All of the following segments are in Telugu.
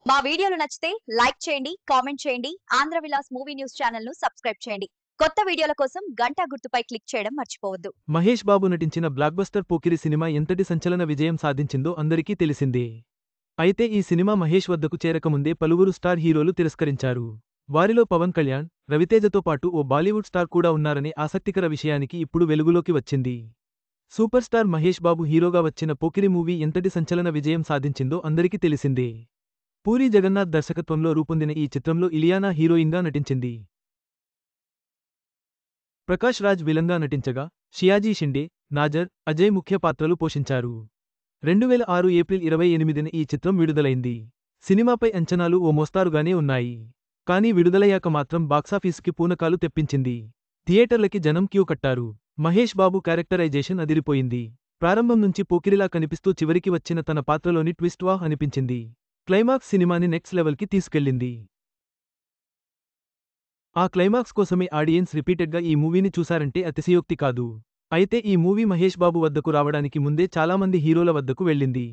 మా వీడియోలు నచ్చితే లైక్ చేయండి, కామెంట్ చేయండి. ఆంధ్ర విలాస్ మూవీ న్యూస్ ఛానల్‌ను సబ్స్క్రైబ్ చేయండి. కొత్త వీడియోల కోసం గంట గుర్తుపై క్లిక్ చేయడం మర్చిపోవద్దు. మహేష్ బాబు నటించిన బ్లాక్బస్టర్ పోకిరి సినిమా ఎంతటి సంచలన విజయం సాధించిందో అందరికీ తెలిసిందే. అయితే ఈ సినిమా మహేష్ వద్దకు చేరకముందే పలువురు స్టార్ హీరోలు తిరస్కరించారు. వారిలో పవన్ కళ్యాణ్, రవితేజతో పాటు ఓ బాలీవుడ్ స్టార్ కూడా ఉన్నారనే ఆసక్తికర విషయానికి ఇప్పుడు వెలుగులోకి వచ్చింది. సూపర్ స్టార్ మహేష్ బాబు హీరోగా వచ్చిన పోకిరి మూవీ ఎంతటి సంచలన విజయం సాధించిందో అందరికీ తెలిసిందే. పూరీ జగన్నాథ్ దర్శకత్వంలో రూపొందిన ఈ చిత్రంలో ఇలియానా హీరోయిన్గా నటించింది. ప్రకాష్ రాజ్ విలన్గా నటించగా, షియాజీ షిండే, నాజర్, అజయ్ ముఖ్య పాత్రలు పోషించారు. 2006 ఏప్రిల్ 28న ఈ చిత్రం విడుదలైంది. సినిమాపై అంచనాలు ఓ మోస్తారుగానే ఉన్నాయి. కానీ విడుదలయ్యాక మాత్రం బాక్సాఫీసుకి పూనకాలు తెప్పించింది. థియేటర్లకి జనం క్యూ కట్టారు. మహేష్ బాబు క్యారెక్టరైజేషన్ అదిరిపోయింది. ప్రారంభం నుంచి పోకిరిలా కనిపిస్తూ చివరికి వచ్చిన తన పాత్రలోని ట్విస్ట్ వాహ్ అనిపించింది. క్లైమాక్స్ సినిమాని నెక్స్ట్ లెవెల్కి తీసుకెళ్ళింది. ఆ క్లైమాక్స్ కోసమే ఆడియన్స్ రిపీటెడ్గా ఈ మూవీని చూశారంటే అతిశయోక్తి కాదు. అయితే ఈ మూవీ మహేష్ బాబు వద్దకు రావడానికి ముందే చాలామంది హీరోల వద్దకు వెళ్ళింది.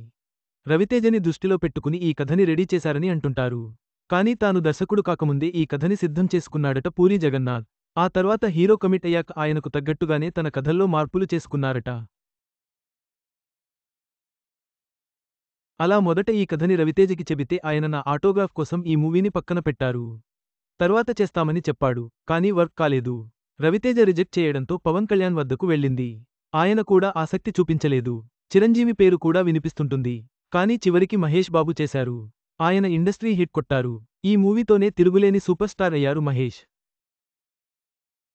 రవితేజని దృష్టిలో పెట్టుకుని ఈ కథని రెడీ చేశారని అంటుంటారు. కానీ తాను దర్శకుడు కాకముందే ఈ కథని సిద్ధం చేసుకున్నాడట పూరీ జగన్నాథ్. ఆ తర్వాత హీరో కమిట్ అయ్యాక ఆయనకు తగ్గట్టుగానే తన కథల్లో మార్పులు చేసుకున్నారట. అలా మొదట ఈ కథని రవితేజకి చెబితే ఆయన నా ఆటోగ్రాఫ్ కోసం ఈ మూవీని పక్కన పెట్టారు. తర్వాత చేస్తామని చెప్పాడు. కానీ వర్క్ కాలేదు. రవితేజ రిజెక్ట్ చేయడంతో పవన్ కళ్యాణ్ వద్దకు వెళ్ళింది. ఆయన కూడా ఆసక్తి చూపించలేదు. చిరంజీవి పేరు కూడా వినిపిస్తుంటుంది. కానీ చివరికి మహేష్ బాబు చేశారు. ఆయన ఇండస్ట్రీ హిట్ కొట్టారు. ఈ మూవీతోనే తిరుగులేని సూపర్ స్టార్ అయ్యారు మహేష్.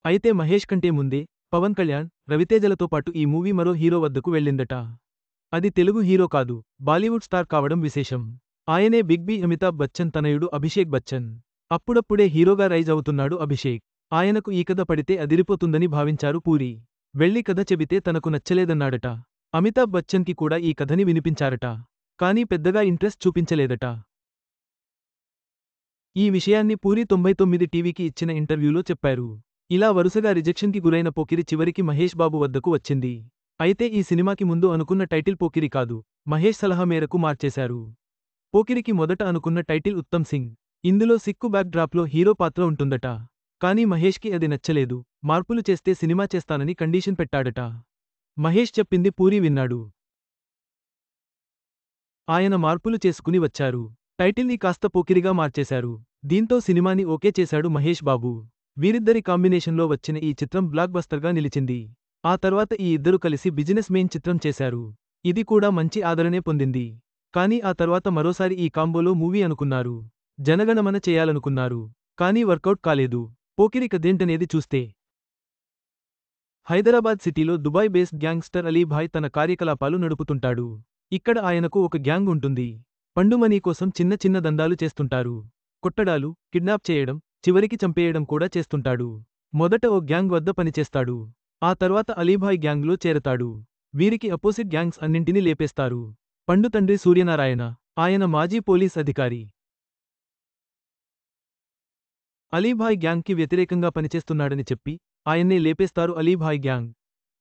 అయితే మహేష్ కంటే ముందే పవన్ కళ్యాణ్, రవితేజలతో పాటు ఈ మూవీ మరో హీరో వద్దకు వెళ్ళిందట. అది తెలుగు హీరో కాదు, బాలీవుడ్ స్టార్ కావడం విశేషం. ఆయనే బిగ్ బి అమితాబ్ బచ్చన్ తనయుడు అభిషేక్ బచ్చన్. అప్పుడప్పుడే హీరోగా రైజ్ అవుతున్నాడు అభిషేక్. ఆయనకు ఈ కథ పడితే అదిరిపోతుందని భావించారు పూరీ. వెళ్లి కథ చెబితే తనకు నచ్చలేదన్నాడట. అమితాబ్ బచ్చన్కి కూడా ఈ కథని వినిపించారట. కానీ పెద్దగా ఇంట్రెస్ట్ చూపించలేదట. ఈ విషయాన్ని పూరీ 99 టీవీకి ఇచ్చిన ఇంటర్వ్యూలో చెప్పారు. ఇలా వరుసగా రిజెక్షన్కి గురైన పోకిరి చివరికి మహేష్ బాబు వద్దకు వచ్చింది. అయితే ఈ సినిమాకి ముందు అనుకున్న టైటిల్ పోకిరి కాదు, మహేష్ సలహా మేరకు మార్చేశారు. పోకిరికి మొదట అనుకున్న టైటిల్ ఉత్తమ్ సింగ్. ఇందులో సిక్కు బ్యాక్ డ్రాప్లో హీరో పాత్ర ఉంటుందట. కానీ మహేష్కి అది నచ్చలేదు. మార్పులు చేస్తే సినిమా చేస్తానని కండీషన్ పెట్టాడట. మహేష్ చెప్పింది పూరీ విన్నాడు. ఆయన మార్పులు చేసుకుని వచ్చారు. టైటిల్ని కాస్త పోకిరిగా మార్చేశారు. దీంతో సినిమాని ఓకే చేశాడు మహేష్ బాబు. వీరిద్దరి కాంబినేషన్లో వచ్చిన ఈ చిత్రం బ్లాక్ బస్టర్గా నిలిచింది. ఆ తర్వాత ఈ ఇద్దరు కలిసి బిజినెస్ మెయిన్ చిత్రం చేశారు. ఇది కూడా మంచి ఆదరణే పొందింది. కానీ ఆ తర్వాత మరోసారి ఈ కాంబోలో మూవీ అనుకున్నారు. జనగణమన చేయాలనుకున్నారు. కానీ వర్కౌట్ కాలేదు. పోకిరి కథేంటనేది చూస్తే హైదరాబాద్ సిటీలో దుబాయ్ బేస్డ్ గ్యాంగ్స్టర్ అలీ భాయ్ తన కార్యకలాపాలు నడుపుతుంటాడు. ఇక్కడ ఆయనకు ఒక గ్యాంగ్ ఉంటుంది. పండుమనీ కోసం చిన్న చిన్న దందాలు చేస్తుంటారు. కొట్టడాలు, కిడ్నాప్ చేయడం, చివరికి చంపేయడం కూడా చేస్తుంటాడు. మొదట ఓ గ్యాంగ్ వద్ద పనిచేస్తాడు. ఆ తర్వాత అలీభాయ్ గ్యాంగ్లో చేరతాడు. వీరికి అపోజిట్ గ్యాంగ్స్ అన్నింటినీ లేపేస్తారు. పండు తండ్రి సూర్యనారాయణ. ఆయన మాజీ పోలీస్ అధికారి. అలీభాయ్ గ్యాంగ్కి వ్యతిరేకంగా పనిచేస్తున్నాడని చెప్పి ఆయన్నే లేపేస్తారు అలీభాయ్ గ్యాంగ్.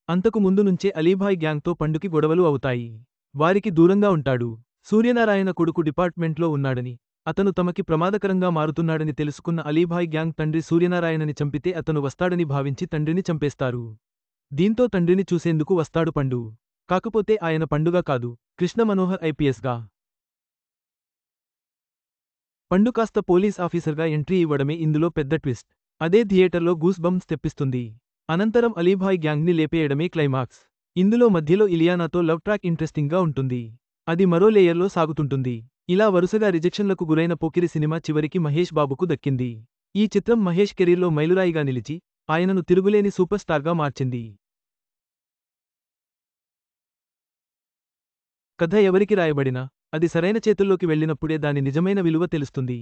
అంతకు ముందు నుంచే అలీభాయ్ గ్యాంగ్తో పండుకి గొడవలు అవుతాయి. వారికి దూరంగా ఉంటాడు. సూర్యనారాయణ కొడుకు డిపార్ట్మెంట్లో ఉన్నాడని, అతను తమకి ప్రమాదకరంగా మారుతున్నాడని తెలుసుకున్న అలీభాయ్ గ్యాంగ్ తండ్రి సూర్యనారాయణని చంపితే అతను వస్తాడని భావించి తండ్రిని చంపేస్తారు. దీంతో తండ్రిని చూసేందుకు వస్తాడు పండు. కాకపోతే ఆయన పండుగా కాదు, కృష్ణ మనోహర్ ఐపీఎస్గా. పండు కాస్త పోలీస్ ఆఫీసర్గా ఎంట్రీ ఇవ్వడమే ఇందులో పెద్ద ట్విస్ట్. అదే థియేటర్లో గూస్ బంప్స్ తెప్పిస్తుంది. అనంతరం అలీభాయ్ గ్యాంగ్ని లేపేయడమే క్లైమాక్స్. ఇందులో మధ్యలో ఇలియానాతో లవ్ ట్రాక్ ఇంట్రెస్టింగ్గా ఉంటుంది. అది మరో లేయర్లో సాగుతుంటుంది. ఇలా వరుసగా రిజెక్షన్లకు గురైన పోకిరి సినిమా చివరికి మహేష్ బాబుకు దక్కింది. ఈ చిత్రం మహేష్ కెరీర్లో మైలురాయిగా నిలిచి ఆయనను తిరుగులేని సూపర్ స్టార్గా మార్చింది. కథ ఎవరికి రాయబడినా అది సరైన చేతుల్లోకి వెళ్ళినప్పుడే దాని నిజమైన విలువ తెలుస్తుంది.